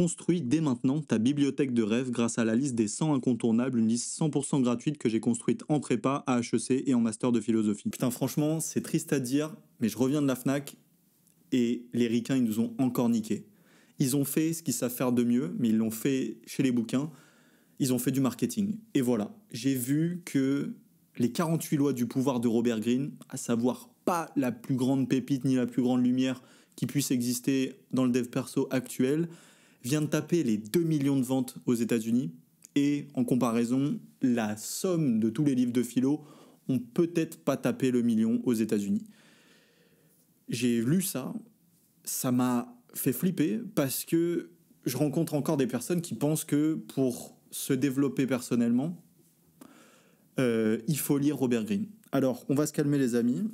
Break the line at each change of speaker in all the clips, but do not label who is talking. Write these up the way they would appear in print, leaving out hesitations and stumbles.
Construis dès maintenant ta bibliothèque de rêve grâce à la liste des 100 incontournables, une liste 100% gratuite que j'ai construite en prépa, à HEC et en master de philosophie. Putain, franchement, c'est triste à dire, mais je reviens de la Fnac et les ricains, ils nous ont encore niqués. Ils ont fait ce qu'ils savent faire de mieux, mais ils l'ont fait chez les bouquins. Ils ont fait du marketing. Et voilà, j'ai vu que les 48 lois du pouvoir de Robert Greene, à savoir pas la plus grande pépite ni la plus grande lumière qui puisse exister dans le dev perso actuel, vient de taper les 2 millions de ventes aux États-Unis. Et en comparaison, la somme de tous les livres de philo ont peut-être pas tapé le million aux États-Unis. J'ai lu ça, ça m'a fait flipper parce que je rencontre encore des personnes qui pensent que pour se développer personnellement, il faut lire Robert Greene. Alors, on va se calmer les amis.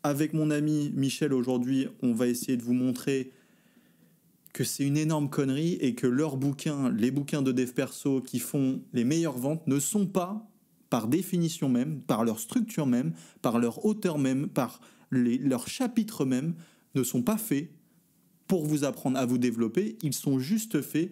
Avec mon ami Michel aujourd'hui, on va essayer de vous montrer que c'est une énorme connerie et que leurs bouquins, les bouquins de dev perso qui font les meilleures ventes ne sont pas, par définition même, par leur structure même, par leur auteur même, par leurs chapitres même, ne sont pas faits pour vous apprendre à vous développer, ils sont juste faits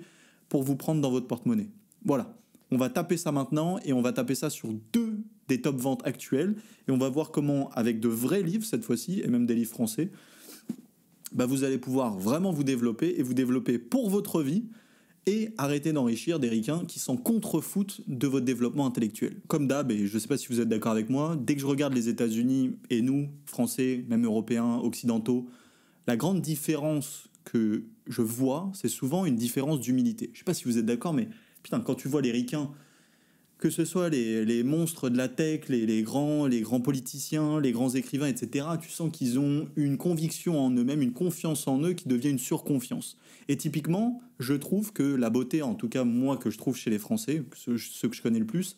pour vous prendre dans votre porte-monnaie. Voilà, on va taper ça maintenant et on va taper ça sur 2 des top ventes actuelles et on va voir comment, avec de vrais livres cette fois-ci, et même des livres français, vous allez pouvoir vraiment vous développer et vous développer pour votre vie et arrêter d'enrichir des ricains qui s'en contrefoutent de votre développement intellectuel. Comme d'hab, et je ne sais pas si vous êtes d'accord avec moi, dès que je regarde les États-Unis et nous, Français, même Européens, Occidentaux, la grande différence que je vois, c'est souvent une différence d'humilité. Je ne sais pas si vous êtes d'accord, mais putain, quand tu vois les ricains, que ce soit les monstres de la tech, les grands politiciens, les grands écrivains, etc., tu sens qu'ils ont une conviction en eux-mêmes, une confiance en eux qui devient une surconfiance. Et typiquement, je trouve que la beauté, en tout cas moi que je trouve chez les Français, ceux que je connais le plus,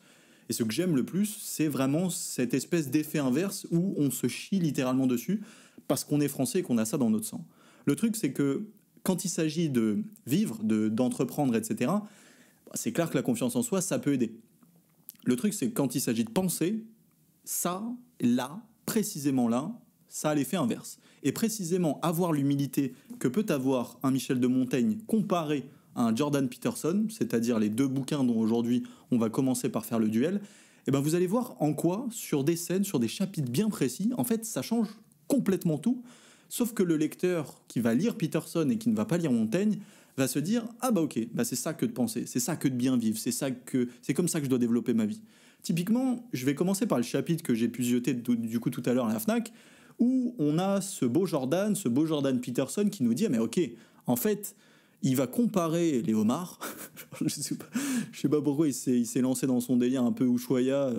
et ce que j'aime le plus, c'est vraiment cette espèce d'effet inverse où on se chie littéralement dessus parce qu'on est français et qu'on a ça dans notre sang. Le truc, c'est que quand il s'agit de vivre, d'entreprendre, etc., c'est clair que la confiance en soi, ça peut aider. Le truc, c'est que quand il s'agit de penser, ça, là, précisément là, ça a l'effet inverse. Et précisément, avoir l'humilité que peut avoir un Michel de Montaigne comparé à un Jordan Peterson, c'est-à-dire les 2 bouquins dont aujourd'hui on va commencer par faire le duel, et vous allez voir en quoi, sur des scènes, sur des chapitres bien précis, en fait, ça change complètement tout. Sauf que le lecteur qui va lire Peterson et qui ne va pas lire Montaigne va se dire « Ah ok, c'est ça que de penser, c'est ça que de bien vivre, c'est comme ça que je dois développer ma vie. » Typiquement, je vais commencer par le chapitre que j'ai pu zioter du coup tout à l'heure à la Fnac, où on a ce beau Jordan Peterson qui nous dit « Mais ok, en fait, il va comparer les homards. » Je sais pas pourquoi il s'est lancé dans son délire un peu Ushuaïa.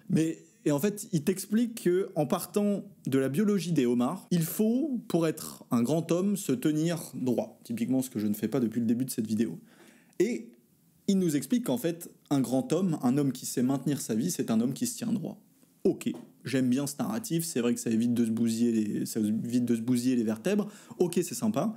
Mais... Et en fait, il t'explique qu'en partant de la biologie des homards, il faut, pour être un grand homme, se tenir droit. Typiquement ce que je ne fais pas depuis le début de cette vidéo. Et il nous explique qu'en fait, un grand homme, un homme qui sait maintenir sa vie, c'est un homme qui se tient droit. Ok, j'aime bien ce narratif, c'est vrai que ça évite de se bousiller les vertèbres. Ok, c'est sympa.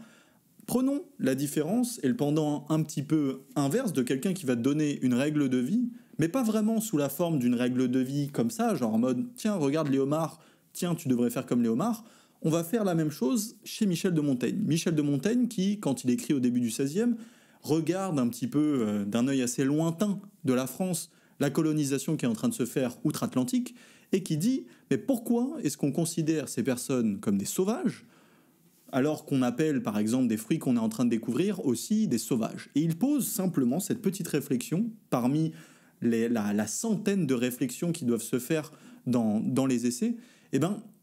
Prenons la différence et le pendant un petit peu inverse de quelqu'un qui va te donner une règle de vie, mais pas vraiment sous la forme d'une règle de vie comme ça, genre en mode « Tiens, regarde les homards, tiens, tu devrais faire comme les homards ». On va faire la même chose chez Michel de Montaigne. Michel de Montaigne qui, quand il écrit au début du XVIe, regarde un petit peu d'un œil assez lointain de la France la colonisation qui est en train de se faire outre-Atlantique, et qui dit « Mais pourquoi est-ce qu'on considère ces personnes comme des sauvages ?» alors qu'on appelle par exemple des fruits qu'on est en train de découvrir aussi des sauvages. Et il pose simplement cette petite réflexion parmi la centaine de réflexions qui doivent se faire dans les essais.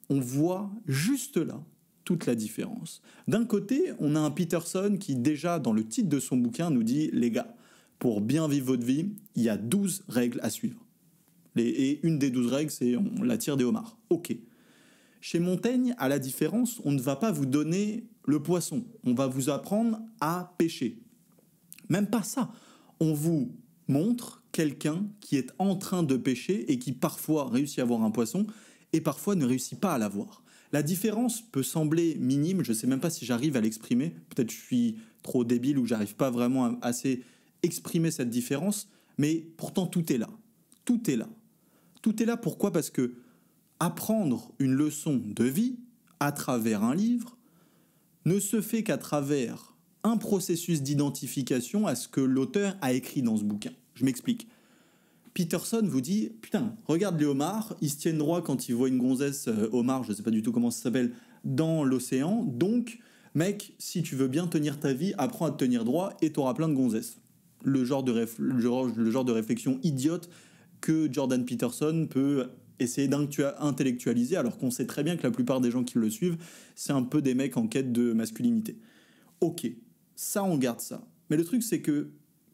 On voit juste là toute la différence. D'un côté, on a un Peterson qui déjà dans le titre de son bouquin nous dit « Les gars, pour bien vivre votre vie, il y a 12 règles à suivre. » Et une des 12 règles, c'est on la tire des homards. Ok. Chez Montaigne, à la différence, on ne va pas vous donner le poisson. On va vous apprendre à pêcher. Même pas ça. On vous montre quelqu'un qui est en train de pêcher et qui parfois réussit à avoir un poisson et parfois ne réussit pas à l'avoir. La différence peut sembler minime, je ne sais même pas si j'arrive à l'exprimer. Peut-être que je suis trop débile ou j'arrive pas vraiment à assez exprimer cette différence, mais pourtant tout est là. Tout est là. Tout est là, pourquoi ? Parce que apprendre une leçon de vie à travers un livre ne se fait qu'à travers un processus d'identification à ce que l'auteur a écrit dans ce bouquin. Je m'explique. Peterson vous dit, putain, regarde les homards, ils se tiennent droit quand ils voient une gonzesse homard, je sais pas du tout comment ça s'appelle, dans l'océan. Donc, mec, si tu veux bien tenir ta vie, apprends à te tenir droit et t'auras plein de gonzesses. Le genre de réflexion idiote que Jordan Peterson peut essayer d'intellectualiser, alors qu'on sait très bien que la plupart des gens qui le suivent, c'est un peu des mecs en quête de masculinité. Ok, ça on garde ça. Mais le truc c'est que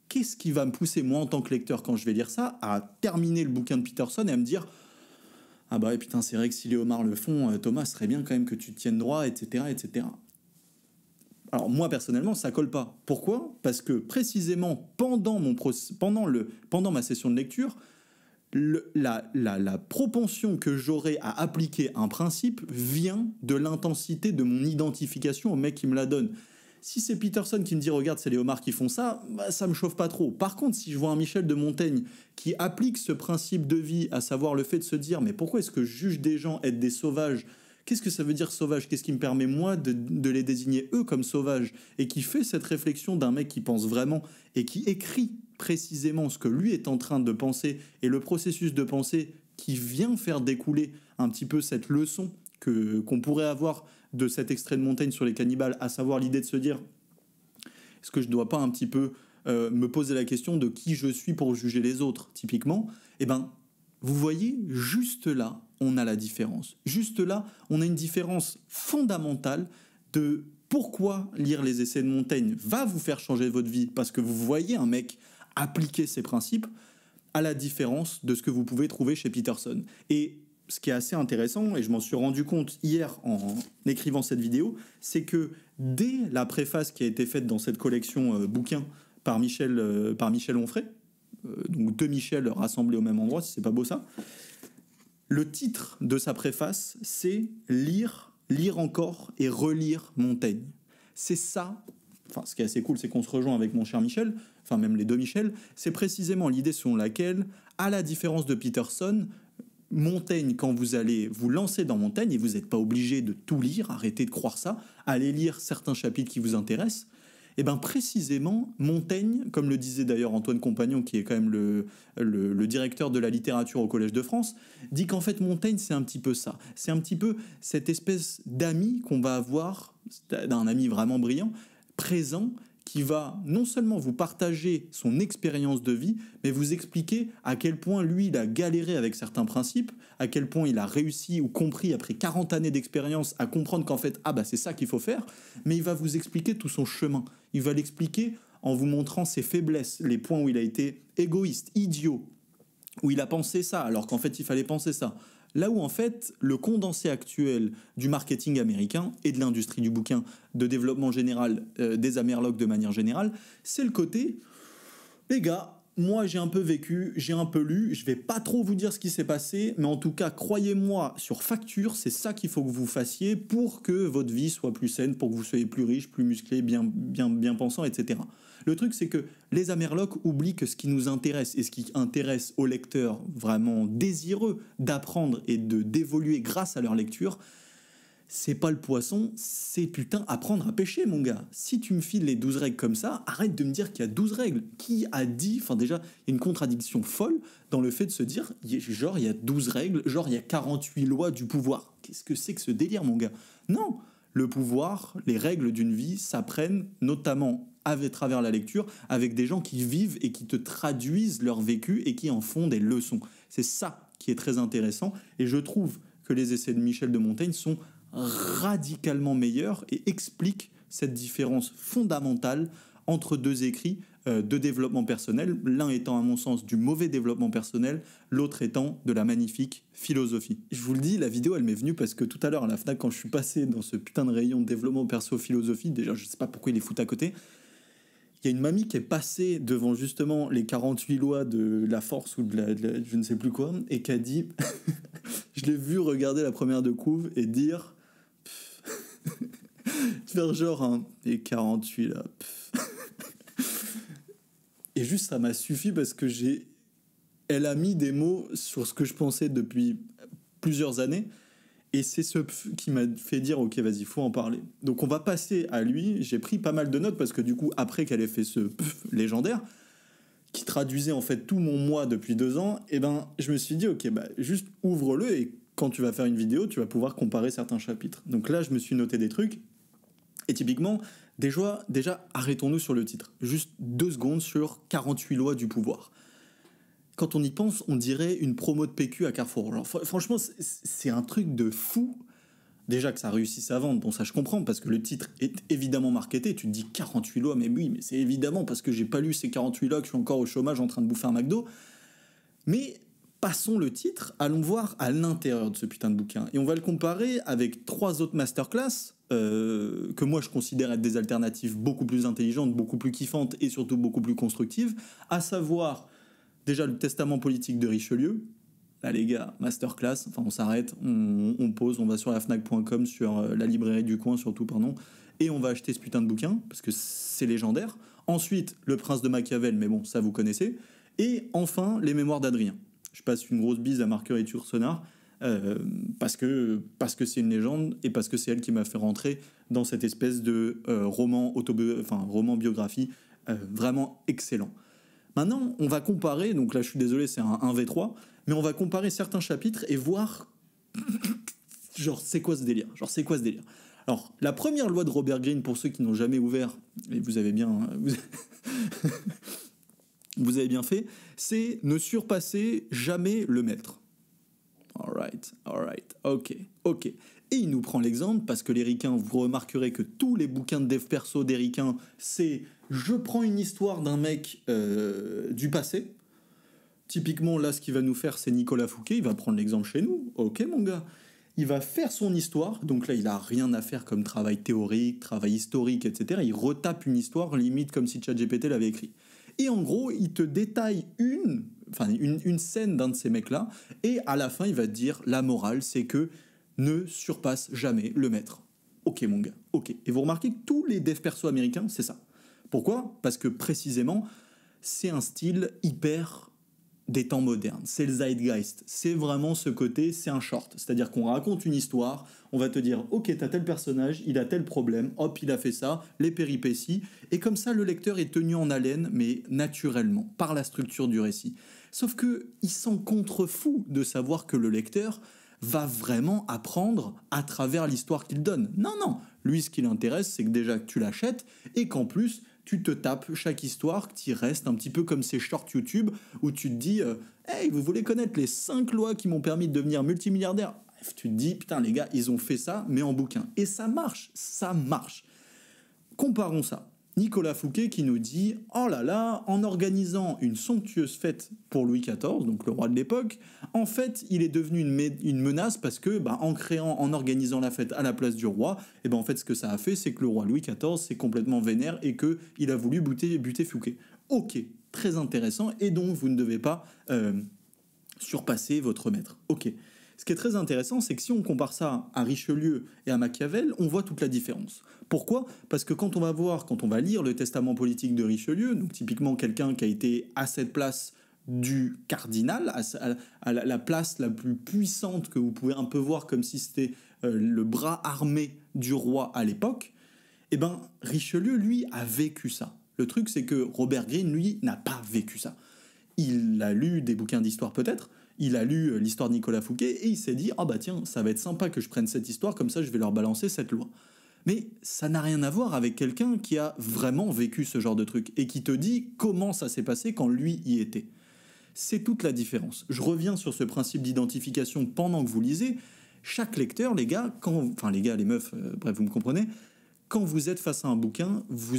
qu'est-ce qui va me pousser, moi, en tant que lecteur, quand je vais lire ça, à terminer le bouquin de Peterson et à me dire « Ah bah putain, c'est vrai que si les homards le font, Thomas, ce serait bien quand même que tu te tiennes droit, etc. etc. » Alors moi, personnellement, ça colle pas. Pourquoi ? Parce que précisément, pendant ma session de lecture, la propension que j'aurai à appliquer un principe vient de l'intensité de mon identification au mec qui me la donne. Si c'est Peterson qui me dit « Regarde, c'est les homards qui font ça », bah, ça me chauffe pas trop. Par contre, si je vois un Michel de Montaigne qui applique ce principe de vie, à savoir le fait de se dire « Mais pourquoi est-ce que je juge des gens être des sauvages ? Qu'est-ce que ça veut dire sauvage ? Qu'est-ce qui me permet, moi, de les désigner eux comme sauvages ?» Et qui fait cette réflexion d'un mec qui pense vraiment et qui écrit précisément ce que lui est en train de penser et le processus de pensée qui vient faire découler un petit peu cette leçon qu'on pourrait avoir de cet extrait de Montaigne sur les cannibales, à savoir l'idée de se dire est-ce que je ne dois pas un petit peu me poser la question de qui je suis pour juger les autres, typiquement. Eh ben, vous voyez, juste là, on a la différence. Juste là, on a une différence fondamentale de pourquoi lire les essais de Montaigne va vous faire changer votre vie, parce que vous voyez un mec appliquer ses principes, à la différence de ce que vous pouvez trouver chez Peterson. Et ce qui est assez intéressant, et je m'en suis rendu compte hier en écrivant cette vidéo, c'est que dès la préface qui a été faite dans cette collection bouquin par Michel Onfray, donc deux Michel rassemblés au même endroit, si c'est pas beau ça, le titre de sa préface, c'est « Lire encore et relire Montaigne ». C'est ça, enfin ce qui est assez cool, c'est qu'on se rejoint avec mon cher Michel, enfin même les deux Michel, c'est précisément l'idée selon laquelle, à la différence de Peterson, Montaigne, quand vous allez vous lancer dans Montaigne, et vous n'êtes pas obligé de tout lire, arrêtez de croire ça, allez lire certains chapitres qui vous intéressent, et bien précisément, Montaigne, comme le disait d'ailleurs Antoine Compagnon, qui est quand même le directeur de la littérature au Collège de France, dit qu'en fait Montaigne c'est un petit peu ça, c'est un petit peu cette espèce d'ami qu'on va avoir, d'un ami vraiment brillant, présent, qui va non seulement vous partager son expérience de vie, mais vous expliquer à quel point lui, il a galéré avec certains principes, à quel point il a réussi ou compris après 40 années d'expérience à comprendre qu'en fait, ah bah c'est ça qu'il faut faire, mais il va vous expliquer tout son chemin. Il va l'expliquer en vous montrant ses faiblesses, les points où il a été égoïste, idiot, où il a pensé ça alors qu'en fait il fallait penser ça. Là où en fait le condensé actuel du marketing américain et de l'industrie du bouquin, de développement général des Amerlocs de manière générale, c'est le côté les gars, moi j'ai un peu vécu, j'ai un peu lu, je vais pas trop vous dire ce qui s'est passé, mais en tout cas croyez-moi sur facture, c'est ça qu'il faut que vous fassiez pour que votre vie soit plus saine, pour que vous soyez plus riche, plus musclé, bien pensant, etc. Le truc, c'est que les Amerlocs oublient que ce qui nous intéresse et ce qui intéresse aux lecteurs vraiment désireux d'apprendre et d'évoluer grâce à leur lecture, c'est pas le poisson, c'est putain apprendre à pêcher, mon gars. Si tu me files les 12 règles comme ça, arrête de me dire qu'il y a 12 règles. Qui a dit, enfin déjà, il y a une contradiction folle dans le fait de se dire, genre il y a 12 règles, genre il y a 48 lois du pouvoir. Qu'est-ce que c'est que ce délire, mon gars ? Non, le pouvoir, les règles d'une vie s'apprennent notamment à travers la lecture, avec des gens qui vivent et qui te traduisent leur vécu et qui en font des leçons. C'est ça qui est très intéressant, et je trouve que les essais de Michel de Montaigne sont radicalement meilleurs et expliquent cette différence fondamentale entre deux écrits de développement personnel, l'un étant à mon sens du mauvais développement personnel, l'autre étant de la magnifique philosophie. Je vous le dis, la vidéo elle m'est venue parce que tout à l'heure à la FNAC, quand je suis passé dans ce putain de rayon de développement perso-philosophie, déjà je sais pas pourquoi il est foutu à côté, il y a une mamie qui est passée devant justement les 48 lois de la force ou de la je ne sais plus quoi, et qui a dit, je l'ai vu regarder la première de couve et dire, faire genre, hein, les 48 là, et juste ça m'a suffi parce que elle a mis des mots sur ce que je pensais depuis plusieurs années, Et c'est ce qui m'a fait dire, ok, vas-y, faut en parler. Donc on va passer à lui. J'ai pris pas mal de notes parce que du coup, après qu'elle ait fait ce légendaire, qui traduisait en fait tout mon mois depuis 2 ans, et ben je me suis dit, ok, bah juste ouvre-le et quand tu vas faire une vidéo, tu vas pouvoir comparer certains chapitres. Donc là, je me suis noté des trucs. Et typiquement, déjà arrêtons-nous sur le titre. Juste 2 secondes sur 48 lois du pouvoir. Quand on y pense, on dirait une promo de PQ à Carrefour. Genre, franchement, c'est un truc de fou. Déjà que ça réussisse à vendre, bon ça je comprends, parce que le titre est évidemment marketé, tu te dis 48 lois, mais oui, mais c'est évidemment parce que j'ai pas lu ces 48 lois, que je suis encore au chômage en train de bouffer un McDo. Mais passons le titre, allons voir à l'intérieur de ce putain de bouquin. Et on va le comparer avec 3 autres masterclass, que moi je considère être des alternatives beaucoup plus intelligentes, beaucoup plus kiffantes et surtout beaucoup plus constructives, à savoir déjà le testament politique de Richelieu. Là les gars, masterclass, enfin on s'arrête, on pose, on va sur la Fnac.com, sur la librairie du coin surtout, pardon, et on va acheter ce putain de bouquin, parce que c'est légendaire. Ensuite, Le Prince de Machiavel, mais bon, ça vous connaissez. Et enfin, Les Mémoires d'Adrien. Je passe une grosse bise à Marguerite Yourcenar, parce que c'est une légende, et parce que c'est elle qui m'a fait rentrer dans cette espèce de roman biographie vraiment excellent. Maintenant, on va comparer, donc là je suis désolé, c'est un 1v3, mais on va comparer certains chapitres et voir, genre, c'est quoi ce délire. Alors, la première loi de Robert Greene, pour ceux qui n'ont jamais ouvert, et vous avez bien, vous avez bien fait, c'est ne surpasser jamais le maître. Alright, ok. Et il nous prend l'exemple, parce que les ricains, vous remarquerez que tous les bouquins de dev perso des ricains, c'est je prends une histoire d'un mec du passé. Typiquement, là, ce qu'il va nous faire, c'est Nicolas Fouquet. Il va prendre l'exemple chez nous. Ok, mon gars. Il va faire son histoire. Donc là, il a rien à faire comme travail théorique, travail historique, etc. Il retape une histoire, limite comme si ChatGPT l'avait écrit. Et en gros, il te détaille une scène d'un de ces mecs-là. Et à la fin, il va te dire, la morale, c'est que ne surpasse jamais le maître. Ok, mon gars. Ok. Et vous remarquez que tous les devs perso américains, c'est ça. Pourquoi ? Parce que précisément, c'est un style hyper des temps modernes. C'est le zeitgeist. C'est vraiment ce côté, c'est un short. C'est-à-dire qu'on raconte une histoire, on va te dire, ok, t'as tel personnage, il a tel problème, hop, il a fait ça, les péripéties, et comme ça, le lecteur est tenu en haleine, mais naturellement, par la structure du récit. Sauf que il s'en contrefou de savoir que le lecteur va vraiment apprendre à travers l'histoire qu'il donne. Non. Lui, ce qui l'intéresse, c'est que déjà que tu l'achètes, et qu'en plus, tu te tapes chaque histoire, que tu restes un petit peu comme ces shorts YouTube où tu te dis hey, vous voulez connaître les 5 lois qui m'ont permis de devenir multimilliardaire ? Bref, tu te dis putain les gars, ils ont fait ça mais en bouquin. Et ça marche. Comparons ça. Nicolas Fouquet qui nous dit oh là là, en organisant une somptueuse fête pour Louis XIV, donc le roi de l'époque, en fait, il est devenu une menace parce que, en organisant la fête à la place du roi, en fait, ce que ça a fait, c'est que le roi Louis XIV s'est complètement vénère et qu'il a voulu buter Fouquet. Ok, très intéressant, et donc vous ne devez pas surpasser votre maître. Ok. Ce qui est très intéressant, c'est que si on compare ça à Richelieu et à Machiavel, on voit toute la différence. Pourquoi ? Parce que quand on va lire le testament politique de Richelieu, donc typiquement quelqu'un qui a été à cette place du cardinal, à la place la plus puissante que vous pouvez un peu voir comme si c'était le bras armé du roi à l'époque, Richelieu, lui, a vécu ça. Le truc, c'est que Robert Greene, lui, n'a pas vécu ça. Il a lu des bouquins d'histoire peut-être, il a lu l'histoire de Nicolas Fouquet et il s'est dit « Ah bah tiens, ça va être sympa que je prenne cette histoire, comme ça je vais leur balancer cette loi. » Mais ça n'a rien à voir avec quelqu'un qui a vraiment vécu ce genre de truc et qui te dit comment ça s'est passé quand lui y était. C'est toute la différence. Je reviens sur ce principe d'identification pendant que vous lisez. Chaque lecteur, les gars, les meufs, bref, vous me comprenez, quand vous êtes face à un bouquin, vous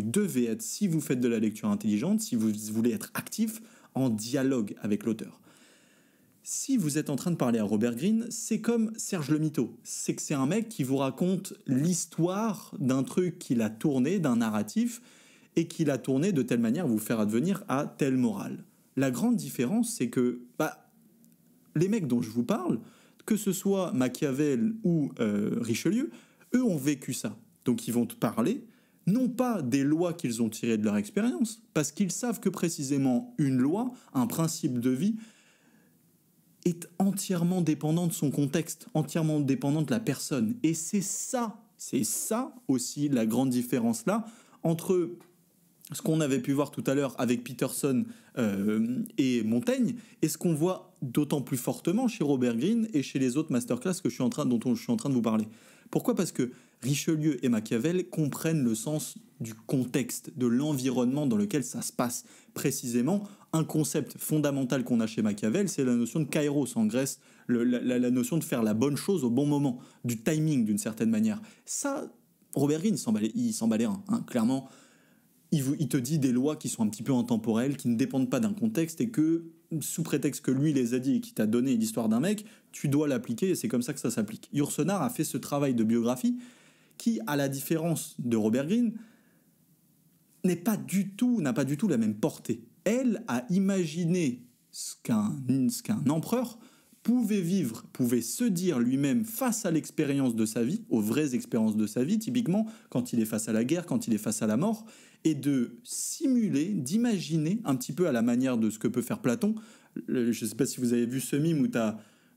devez être, si vous faites de la lecture intelligente, si vous voulez être actif, en dialogue avec l'auteur. Si vous êtes en train de parler à Robert Greene, c'est comme Serge le Mito. C'est que c'est un mec qui vous raconte l'histoire d'un truc qu'il a tourné, d'un narratif, et qu'il a tourné de telle manière à vous faire advenir à telle morale. La grande différence, c'est que les mecs dont je vous parle, que ce soit Machiavel ou Richelieu, eux ont vécu ça. Donc ils vont te parler, non pas des lois qu'ils ont tirées de leur expérience, parce qu'ils savent que précisément une loi, un principe de vie, est entièrement dépendant de son contexte, entièrement dépendant de la personne. Et c'est ça aussi la grande différence là entre ce qu'on avait pu voir tout à l'heure avec Peterson et Montaigne, et ce qu'on voit d'autant plus fortement chez Robert Greene et chez les autres masterclass dont je suis en train de vous parler. Pourquoi ? Parce que Richelieu et Machiavel comprennent le sens du contexte, de l'environnement dans lequel ça se passe. Précisément, un concept fondamental qu'on a chez Machiavel, c'est la notion de kairos en Grèce, la notion de faire la bonne chose au bon moment, du timing d'une certaine manière. Ça, Robert Greene, il s'en balait un, hein, clairement. Il te dit des lois qui sont un petit peu intemporelles, qui ne dépendent pas d'un contexte et que, sous prétexte que lui les a dit et qui t'a donné l'histoire d'un mec, tu dois l'appliquer et c'est comme ça que ça s'applique. Yourcenar a fait ce travail de biographie qui, à la différence de Robert Greene, n'a pas du tout la même portée. Elle a imaginé ce qu'un empereur pouvait vivre, pouvait se dire lui-même face à l'expérience de sa vie, aux vraies expériences de sa vie, typiquement quand il est face à la guerre, quand il est face à la mort, et de simuler, d'imaginer un petit peu à la manière de ce que peut faire Platon. Je ne sais pas si vous avez vu ce mime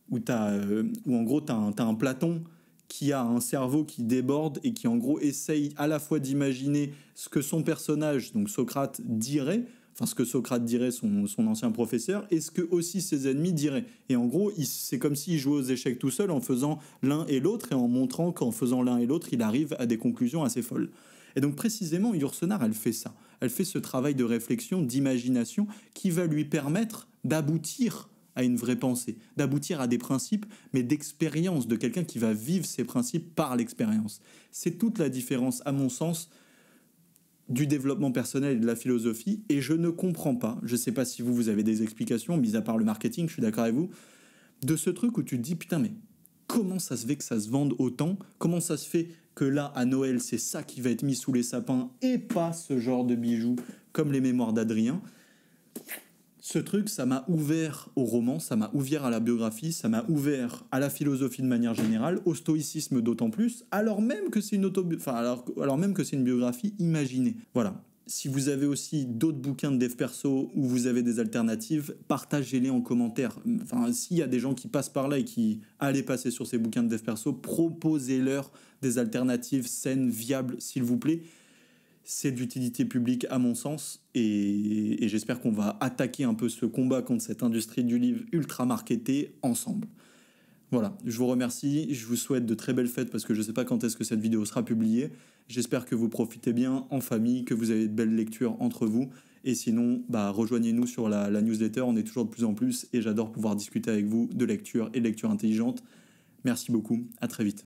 où en gros tu as un Platon qui a un cerveau qui déborde et qui en gros essaye à la fois d'imaginer ce que son personnage, donc Socrate, dirait, enfin ce que Socrate dirait, son ancien professeur, et ce que aussi ses ennemis diraient. Et en gros, c'est comme s'il jouait aux échecs tout seul en faisant l'un et l'autre et en montrant qu'en faisant l'un et l'autre, il arrive à des conclusions assez folles. Et donc précisément, Yourcenar, elle fait ça. Elle fait ce travail de réflexion, d'imagination qui va lui permettre d'aboutir à une vraie pensée, d'aboutir à des principes, mais d'expérience, de quelqu'un qui va vivre ces principes par l'expérience. C'est toute la différence, à mon sens, du développement personnel et de la philosophie, et je ne comprends pas, je ne sais pas si vous avez des explications, mis à part le marketing, je suis d'accord avec vous, de ce truc où tu te dis, putain, mais comment ça se fait que ça se vende autant ? Comment ça se fait que là, à Noël, c'est ça qui va être mis sous les sapins et pas ce genre de bijoux comme les mémoires d'Adrien ? Ce truc, ça m'a ouvert au roman, ça m'a ouvert à la biographie, ça m'a ouvert à la philosophie de manière générale, au stoïcisme d'autant plus, alors même que c'est alors même que c'est une biographie imaginée. Voilà. Si vous avez aussi d'autres bouquins de dev perso où vous avez des alternatives, partagez-les en commentaire. Enfin, s'il y a des gens qui passent par là et qui allaient passer sur ces bouquins de dev perso, proposez-leur des alternatives saines, viables, s'il vous plaît. C'est d'utilité publique à mon sens et j'espère qu'on va attaquer un peu ce combat contre cette industrie du livre ultra marketée ensemble. Voilà, je vous remercie, je vous souhaite de très belles fêtes parce que je ne sais pas quand est-ce que cette vidéo sera publiée. J'espère que vous profitez bien en famille, que vous avez de belles lectures entre vous. Et sinon, rejoignez-nous sur la newsletter, on est toujours de plus en plus et j'adore pouvoir discuter avec vous de lecture et de lecture intelligente. Merci beaucoup, à très vite.